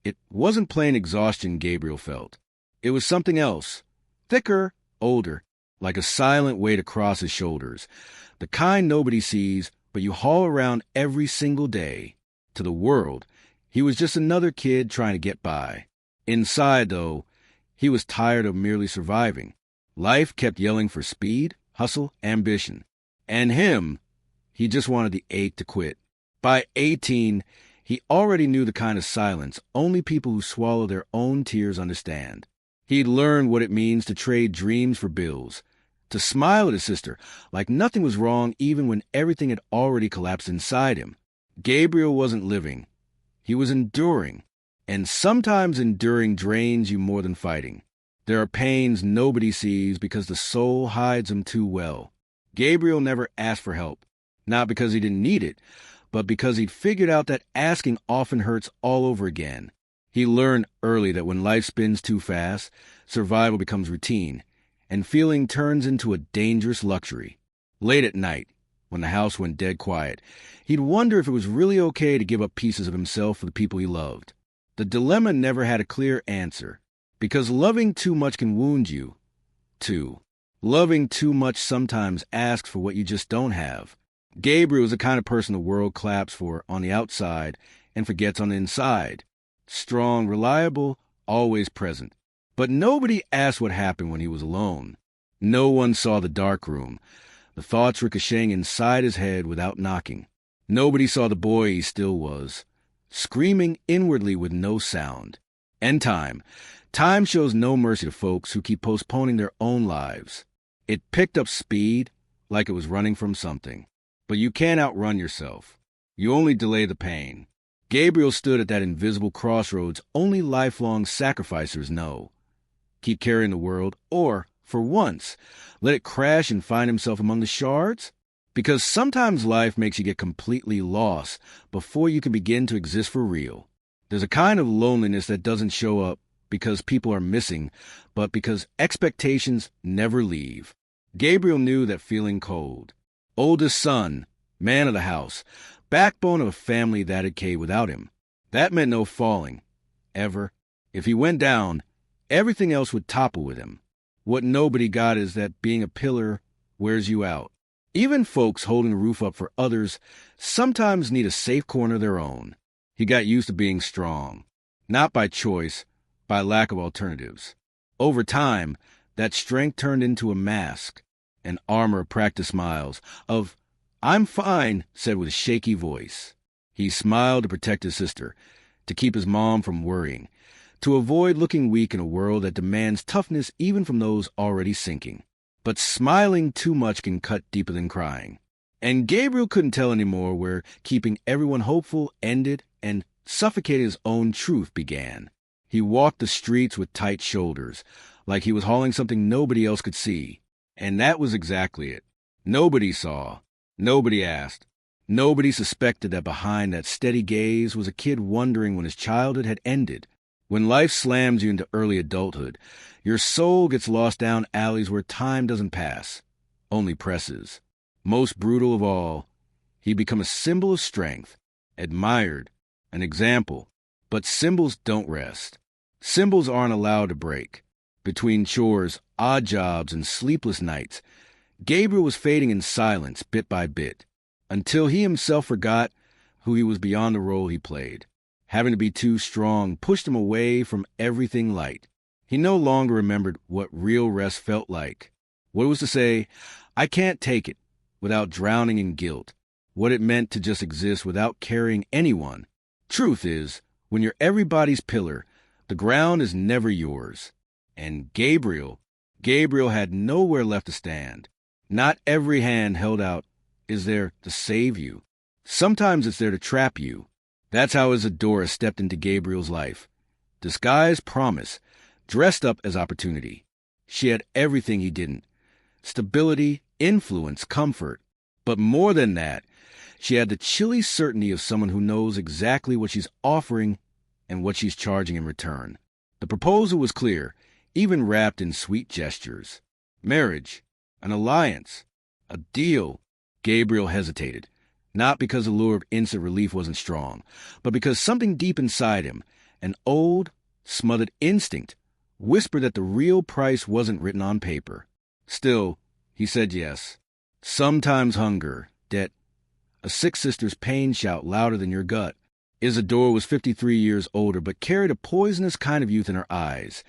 It wasn't plain exhaustion Gabriel felt. It was something else, thicker, older, like a silent weight across his shoulders, the kind nobody sees, but you haul around every single day. To the world, he was just another kid trying to get by. Inside, though, he was tired of merely surviving. Life kept yelling for speed, hustle, ambition. And he just wanted the ache to quit. By 18, he already knew the kind of silence only people who swallow their own tears understand. He'd learned what it means to trade dreams for bills, to smile at his sister like nothing was wrong even when everything had already collapsed inside him. Gabriel wasn't living. He was enduring. And sometimes enduring drains you more than fighting. There are pains nobody sees because the soul hides them too well. Gabriel never asked for help, not because he didn't need it, but because he'd figured out that asking often hurts all over again. He learned early that when life spins too fast, survival becomes routine, and feeling turns into a dangerous luxury. Late at night, when the house went dead quiet, he'd wonder if it was really okay to give up pieces of himself for the people he loved. The dilemma never had a clear answer, because loving too much can wound you, too. Loving too much sometimes asks for what you just don't have. Gabriel is the kind of person the world claps for on the outside and forgets on the inside. Strong, reliable, always present. But nobody asked what happened when he was alone. No one saw the dark room, the thoughts ricocheting inside his head without knocking. Nobody saw the boy he still was, screaming inwardly with no sound. And time shows no mercy to folks who keep postponing their own lives. It picked up speed like it was running from something. But you can't outrun yourself. You only delay the pain. Gabriel stood at that invisible crossroads only lifelong sacrificers know. Keep carrying the world, or, for once, let it crash and find himself among the shards? Because sometimes life makes you get completely lost before you can begin to exist for real. There's a kind of loneliness that doesn't show up because people are missing, but because expectations never leave. Gabriel knew that feeling cold. Oldest son, man of the house, backbone of a family that had caved without him. That meant no falling, ever. If he went down, everything else would topple with him. What nobody got is that being a pillar wears you out. Even folks holding the roof up for others sometimes need a safe corner of their own. He got used to being strong, not by choice, by lack of alternatives. Over time, that strength turned into a mask, an armor of practice smiles, of, "I'm fine," said with a shaky voice. He smiled to protect his sister, to keep his mom from worrying, to avoid looking weak in a world that demands toughness even from those already sinking. But smiling too much can cut deeper than crying. And Gabriel couldn't tell anymore where keeping everyone hopeful ended and suffocating his own truth began. He walked the streets with tight shoulders, like he was hauling something nobody else could see. And that was exactly it. Nobody saw. Nobody asked. Nobody suspected that behind that steady gaze was a kid wondering when his childhood had ended. When life slams you into early adulthood, your soul gets lost down alleys where time doesn't pass, only presses. Most brutal of all, he became a symbol of strength, admired, an example. But symbols don't rest. Symbols aren't allowed to break. Between chores, odd jobs, and sleepless nights, Gabriel was fading in silence bit by bit, until he himself forgot who he was beyond the role he played. Having to be too strong pushed him away from everything light. He no longer remembered what real rest felt like. What it was to say, "I can't take it," without drowning in guilt. What it meant to just exist without carrying anyone. Truth is, when you're everybody's pillar, the ground is never yours. And Gabriel had nowhere left to stand. Not every hand held out is there to save you. Sometimes it's there to trap you. That's how Isadora stepped into Gabriel's life. Disguised promise, dressed up as opportunity. She had everything he didn't. Stability, influence, comfort. But more than that, she had the chilly certainty of someone who knows exactly what she's offering and what she's charging in return. The proposal was clear, even wrapped in sweet gestures. Marriage, an alliance, a deal. Gabriel hesitated, not because the lure of instant relief wasn't strong, but because something deep inside him, An old, smothered instinct whispered that the real price wasn't written on paper. Still, he said yes. Sometimes hunger, debt, a sick sister's pain shout louder than your gut. Isadora was 53 years older, but carried a poisonous kind of youth in her eyes,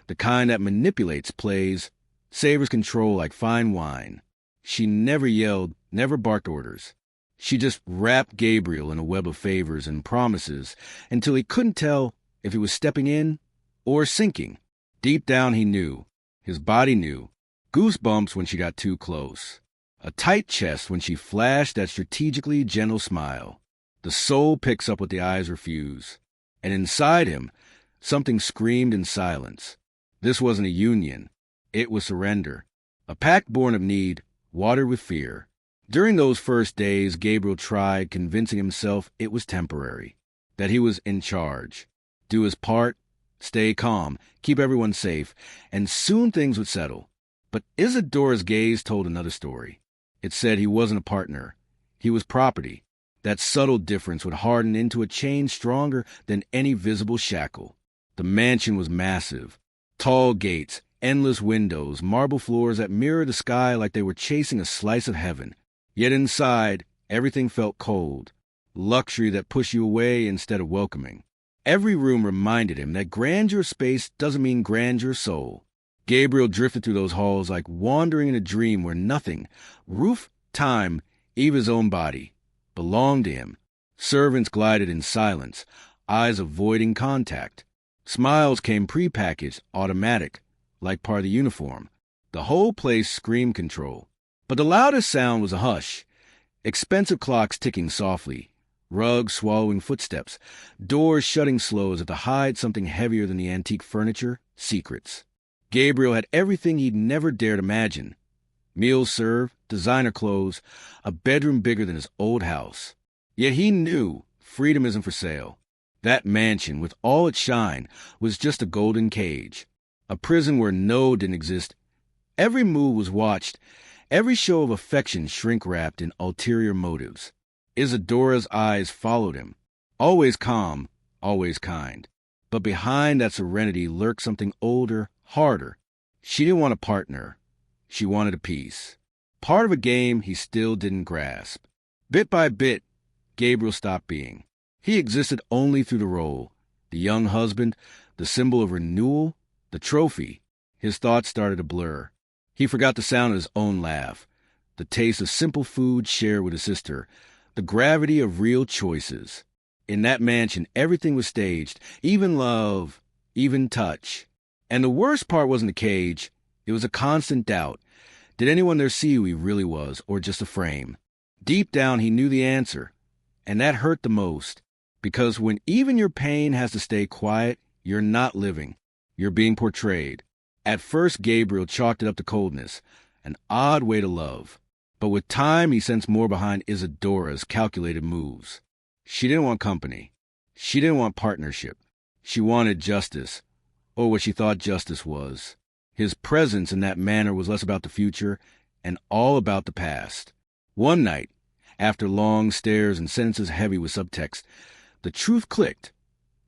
the kind that manipulates, plays, savors control like fine wine. She never yelled, never barked orders. She just wrapped Gabriel in a web of favors and promises until he couldn't tell if he was stepping in or sinking. Deep down he knew. His body knew. Goosebumps when she got too close. A tight chest when she flashed that strategically gentle smile. The soul picks up what the eyes refuse. And inside him, something screamed in silence. This wasn't a union. It was surrender. A pact born of need, watered with fear. During those first days, Gabriel tried convincing himself it was temporary, that he was in charge. Do his part, stay calm, keep everyone safe, and soon things would settle. But Isadora's gaze told another story. It said he wasn't a partner. He was property. That subtle difference would harden into a chain stronger than any visible shackle. The mansion was massive. Tall gates, endless windows, marble floors that mirrored the sky like they were chasing a slice of heaven. Yet inside, everything felt cold. Luxury that pushed you away instead of welcoming. Every room reminded him that grandeur of space doesn't mean grandeur of soul. Gabriel drifted through those halls like wandering in a dream where nothing, roof, time, even his own body, belonged to him. Servants glided in silence, eyes avoiding contact. Smiles came prepackaged, automatic, like part of the uniform. The whole place screamed control. But the loudest sound was a hush. Expensive clocks ticking softly, rugs swallowing footsteps, doors shutting slow as if to hide something heavier than the antique furniture, secrets. Gabriel had everything he'd never dared imagine. Meals served, designer clothes, a bedroom bigger than his old house. Yet he knew freedom isn't for sale. That mansion, with all its shine, was just a golden cage. A prison where no didn't exist. Every move was watched, every show of affection shrink-wrapped in ulterior motives. Isadora's eyes followed him, always calm, always kind. But behind that serenity lurked something older, harder. She didn't want a partner. She wanted a piece. Part of a game he still didn't grasp. Bit by bit, Gabriel stopped being. He existed only through the role. The young husband, the symbol of renewal, the trophy. His thoughts started to blur. He forgot the sound of his own laugh, the taste of simple food shared with his sister, the gravity of real choices. In that mansion, everything was staged, even love, even touch. And the worst part wasn't the cage. It was a constant doubt. Did anyone there see who he really was, or just a frame? Deep down, he knew the answer. And that hurt the most. Because when even your pain has to stay quiet, you're not living. You're being portrayed. At first, Gabriel chalked it up to coldness, an odd way to love. But with time, he sensed more behind Isadora's calculated moves. She didn't want company. She didn't want partnership. She wanted justice, or what she thought justice was. His presence in that manner was less about the future and all about the past. One night, after long stares and sentences heavy with subtext, the truth clicked.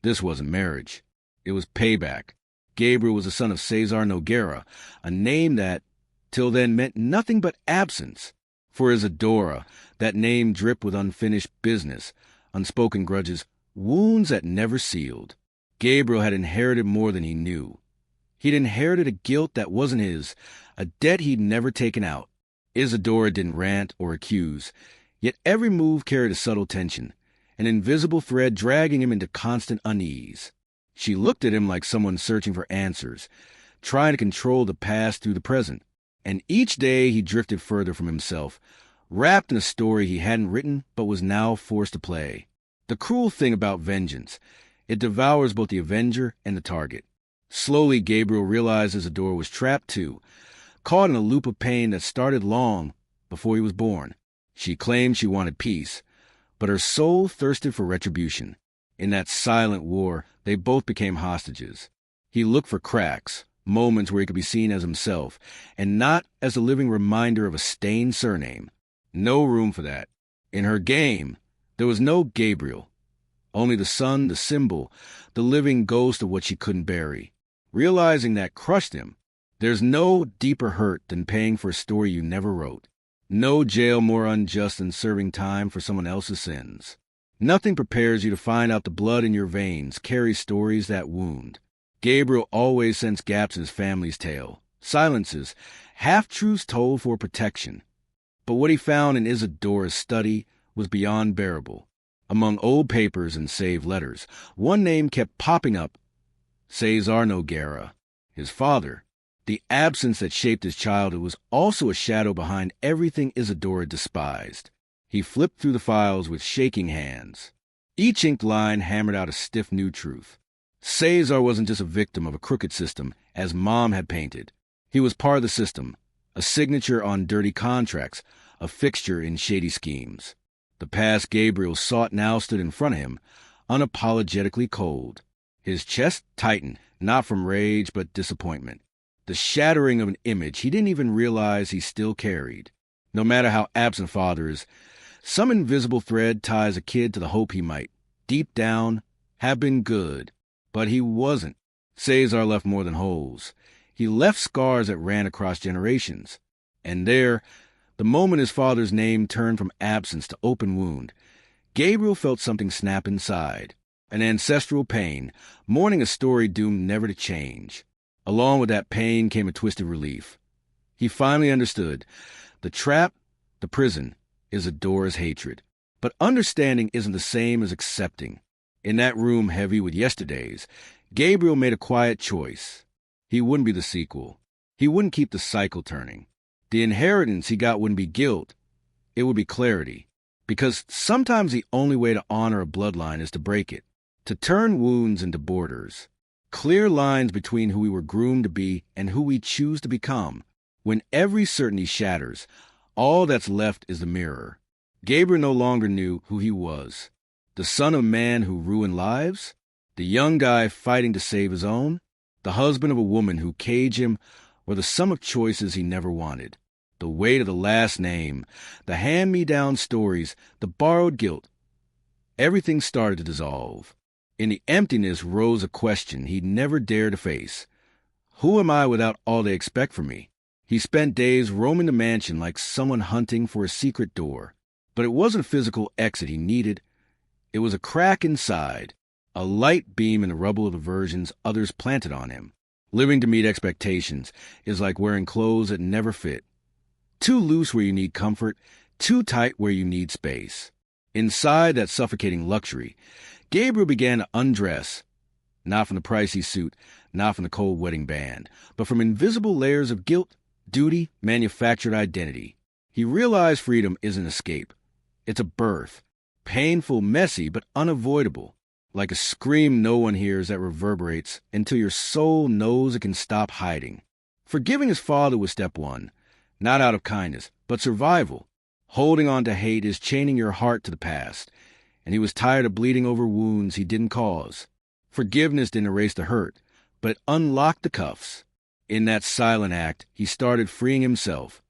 This wasn't marriage. It was payback. Gabriel was the son of Cesar Noguera, a name that, till then, meant nothing but absence. For Isadora, that name dripped with unfinished business, unspoken grudges, wounds that never sealed. Gabriel had inherited more than he knew. He'd inherited a guilt that wasn't his, a debt he'd never taken out. Isadora didn't rant or accuse, yet every move carried a subtle tension, an invisible thread dragging him into constant unease. She looked at him like someone searching for answers, trying to control the past through the present. And each day he drifted further from himself, wrapped in a story he hadn't written but was now forced to play. The cruel thing about vengeance, it devours both the avenger and the target. Slowly, Gabriel realized Isadora was trapped too, caught in a loop of pain that started long before he was born. She claimed she wanted peace, but her soul thirsted for retribution. In that silent war, they both became hostages. He looked for cracks, moments where he could be seen as himself, and not as a living reminder of a stained surname. No room for that. In her game, there was no Gabriel, Only the son, the symbol, the living ghost of what she couldn't bury. Realizing that crushed him. There's no deeper hurt than paying for a story you never wrote. No jail more unjust than serving time for someone else's sins. Nothing prepares you to find out the blood in your veins carries stories that wound. Gabriel always sensed gaps in his family's tale. Silences, half-truths told for protection. But what he found in Isadora's study was beyond bearable. Among old papers and saved letters, one name kept popping up. Cesar Noguera, his father. The absence that shaped his childhood was also a shadow behind everything Isadora despised. He flipped through the files with shaking hands. Each inked line hammered out a stiff new truth. Cesar wasn't just a victim of a crooked system, as Mom had painted. He was part of the system, a signature on dirty contracts, a fixture in shady schemes. The past Gabriel sought now stood in front of him, unapologetically cold. His chest tightened, not from rage but disappointment. The shattering of an image he didn't even realize he still carried. No matter how absent father is, some invisible thread ties a kid to the hope he might, deep down, have been good. But he wasn't. Cesar left more than holes. He left scars that ran across generations. And there, the moment his father's name turned from absence to open wound, Gabriel felt something snap inside. An ancestral pain, mourning a story doomed never to change. Along with that pain came a twisted relief. He finally understood. The trap, the prison, is Adora's hatred. But understanding isn't the same as accepting. In that room heavy with yesterdays, Gabriel made a quiet choice. He wouldn't be the sequel. He wouldn't keep the cycle turning. The inheritance he got wouldn't be guilt. It would be clarity. Because sometimes the only way to honor a bloodline is to break it, to turn wounds into borders. Clear lines between who we were groomed to be and who we choose to become. When every certainty shatters, all that's left is the mirror. Gabriel no longer knew who he was. The son of man who ruined lives? The young guy fighting to save his own? The husband of a woman who caged him? Or the sum of choices he never wanted? The weight of the last name, the hand-me-down stories, the borrowed guilt. Everything started to dissolve. In the emptiness rose a question he'd never dared to face. Who am I without all they expect from me? He spent days roaming the mansion like someone hunting for a secret door. But it wasn't a physical exit he needed. It was a crack inside, a light beam in the rubble of the versions others planted on him. Living to meet expectations is like wearing clothes that never fit. Too loose where you need comfort, too tight where you need space. Inside that suffocating luxury, Gabriel began to undress, not from the pricey suit, not from the cold wedding band, but from invisible layers of guilt, duty, manufactured identity. He realized freedom isn't escape. It's a birth, painful, messy, but unavoidable, like a scream no one hears that reverberates until your soul knows it can stop hiding. Forgiving his father was step one, not out of kindness, but survival. Holding on to hate is chaining your heart to the past, and he was tired of bleeding over wounds he didn't cause. Forgiveness didn't erase the hurt, but it unlocked the cuffs. In that silent act, he started freeing himself,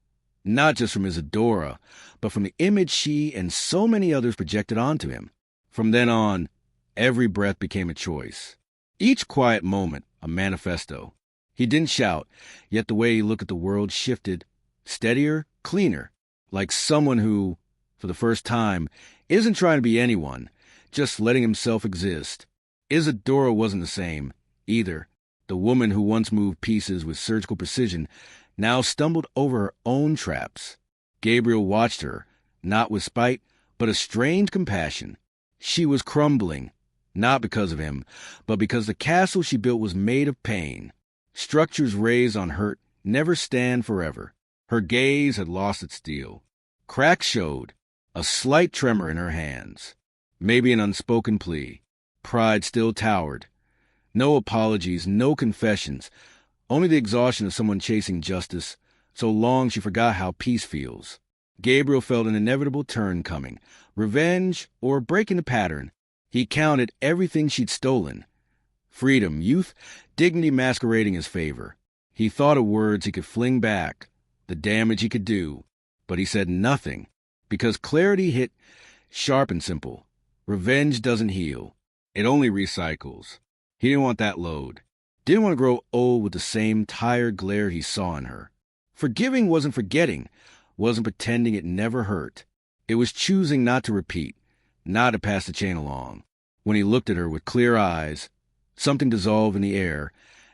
not just from Isadora, but from the image she and so many others projected onto him. From then on, every breath became a choice. Each quiet moment, a manifesto. He didn't shout, yet the way he looked at the world shifted, steadier, cleaner, like someone who, for the first time, isn't trying to be anyone, just letting himself exist. Isadora wasn't the same, either. The woman who once moved pieces with surgical precision now stumbled over her own traps. Gabriel watched her, not with spite, but a strange compassion. She was crumbling, not because of him, but because the castle she built was made of pain. Structures raised on hurt never stand forever. Her gaze had lost its steel. Cracks showed, a slight tremor in her hands. Maybe an unspoken plea. Pride still towered. No apologies, no confessions, only the exhaustion of someone chasing justice, so long she forgot how peace feels. Gabriel felt an inevitable turn coming, revenge or breaking the pattern. He counted everything she'd stolen. Freedom, youth, dignity masquerading as favor. He thought of words he could fling back, the damage he could do, but he said nothing, because clarity hit sharp and simple. Revenge doesn't heal. It only recycles. He didn't want that load. Didn't want to grow old with the same tired glare he saw in her. Forgiving wasn't forgetting, wasn't pretending it never hurt. It was choosing not to repeat, not to pass the chain along. When he looked at her with clear eyes, something dissolved in the air,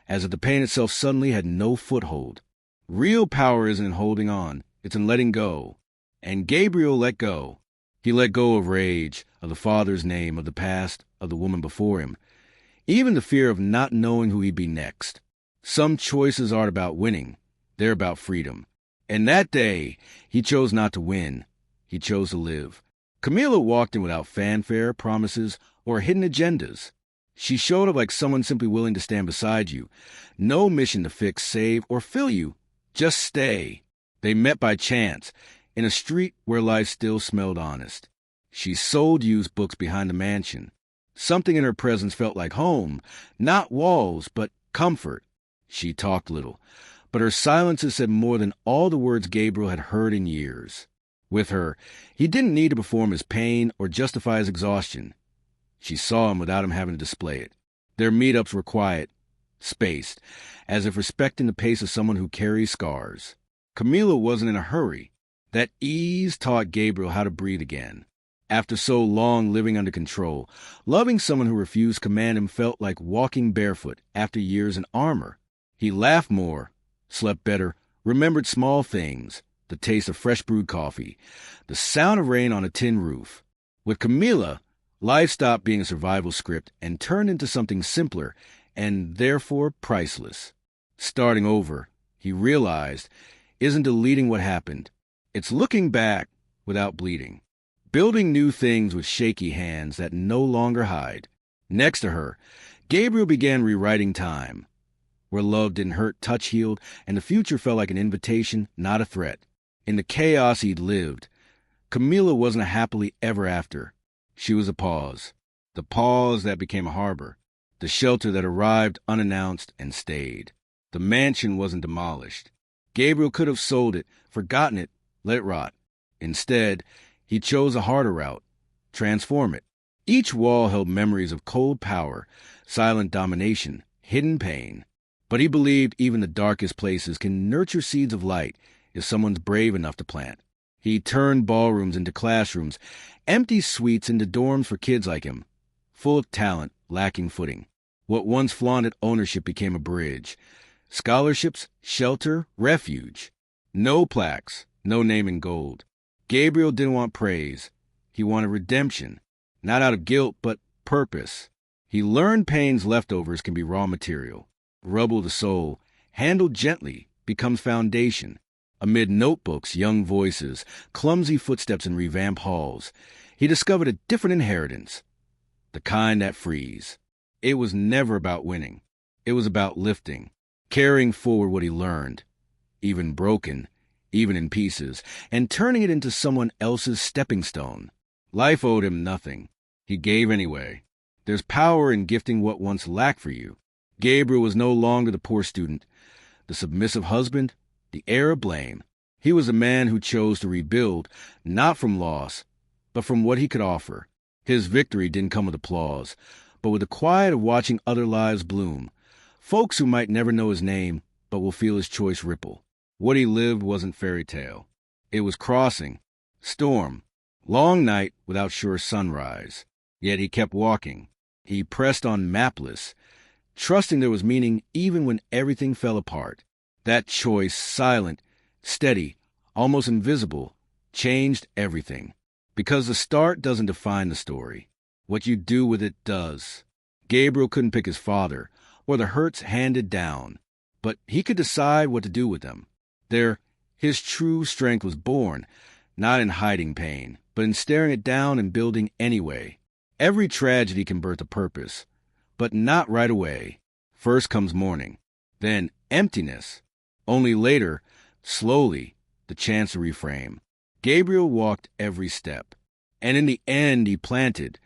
as if the pain itself suddenly had no foothold. Real power isn't in holding on, it's in letting go. And Gabriel let go. He let go of rage, of the father's name, of the past, of the woman before him. Even the fear of not knowing who he'd be next. Some choices aren't about winning. They're about freedom. And that day, he chose not to win. He chose to live. Camila walked in without fanfare, promises, or hidden agendas. She showed up like someone simply willing to stand beside you. No mission to fix, save, or fill you. Just stay. They met by chance, in a street where life still smelled honest. She sold used books behind the mansion. Something in her presence felt like home, not walls, but comfort. She talked little, but her silences said more than all the words Gabriel had heard in years. With her, he didn't need to perform his pain or justify his exhaustion. She saw him without him having to display it. Their meetups were quiet, spaced, as if respecting the pace of someone who carries scars. Camila wasn't in a hurry. That ease taught Gabriel how to breathe again. After so long living under control, loving someone who refused to command him felt like walking barefoot after years in armor. He laughed more, slept better, remembered small things, the taste of fresh brewed coffee, the sound of rain on a tin roof. With Camila, life stopped being a survival script and turned into something simpler and therefore priceless. Starting over, he realized, isn't deleting what happened. It's looking back without bleeding. Building new things with shaky hands that no longer hide. Next to her, Gabriel began rewriting time. Where love didn't hurt, touch healed, and the future felt like an invitation, not a threat. In the chaos he'd lived, Camila wasn't a happily ever after. She was a pause. The pause that became a harbor. The shelter that arrived unannounced and stayed. The mansion wasn't demolished. Gabriel could have sold it, forgotten it, let it rot. Instead, he chose a harder route. Transform it. Each wall held memories of cold power, silent domination, hidden pain. But he believed even the darkest places can nurture seeds of light if someone's brave enough to plant. He turned ballrooms into classrooms, empty suites into dorms for kids like him, full of talent, lacking footing. What once flaunted ownership became a bridge. Scholarships, shelter, refuge. No plaques, no name in gold. Gabriel didn't want praise. He wanted redemption, not out of guilt, but purpose. He learned pain's leftovers can be raw material. Rubble the soul, handled gently, becomes foundation. Amid notebooks, young voices, clumsy footsteps in revamped halls, he discovered a different inheritance, the kind that frees. It was never about winning. It was about lifting, carrying forward what he learned, even broken, even in pieces, and turning it into someone else's stepping stone. Life owed him nothing. He gave anyway. There's power in gifting what once lacked for you. Gabriel was no longer the poor student, the submissive husband, the heir of blame. He was a man who chose to rebuild, not from loss, but from what he could offer. His victory didn't come with applause, but with the quiet of watching other lives bloom. Folks who might never know his name, but will feel his choice ripple. What he lived wasn't fairy tale. It was crossing, storm, long night without sure sunrise. Yet he kept walking. He pressed on mapless, trusting there was meaning even when everything fell apart. That choice, silent, steady, almost invisible, changed everything. Because the start doesn't define the story. What you do with it does. Gabriel couldn't pick his father, or the hurts handed down, but he could decide what to do with them. There, his true strength was born, not in hiding pain, but in staring it down and building anyway. Every tragedy can birth a purpose, but not right away. First comes mourning, then emptiness. Only later, slowly, the chance to reframe. Gabriel walked every step, and in the end he planted,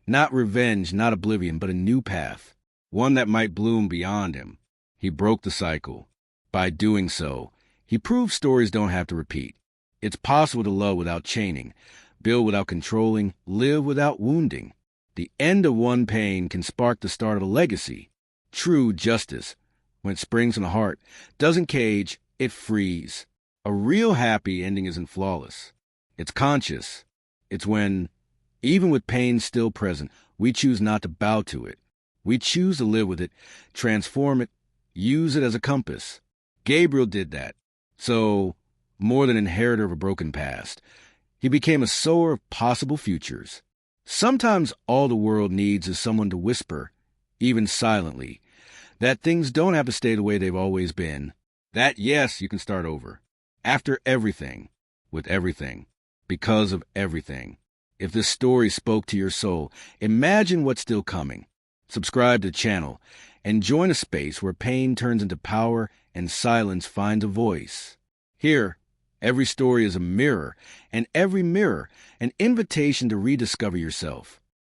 not revenge, not oblivion, but a new path, one that might bloom beyond him. He broke the cycle. By doing so, he proved stories don't have to repeat. It's possible to love without chaining, build without controlling, live without wounding. The end of one pain can spark the start of a legacy. True justice, when it springs from the heart, doesn't cage, it frees. A real happy ending isn't flawless. It's conscious. It's when, even with pain still present, we choose not to bow to it. We choose to live with it, transform it, use it as a compass. Gabriel did that. So, more than inheritor of a broken past, he became a sower of possible futures. Sometimes all the world needs is someone to whisper, even silently, that things don't have to stay the way they've always been. That, yes, you can start over. After everything, with everything, because of everything. If this story spoke to your soul, imagine what's still coming. Subscribe to the channel and join a space where pain turns into power and silence finds a voice. Here, every story is a mirror, and every mirror, an invitation to rediscover yourself.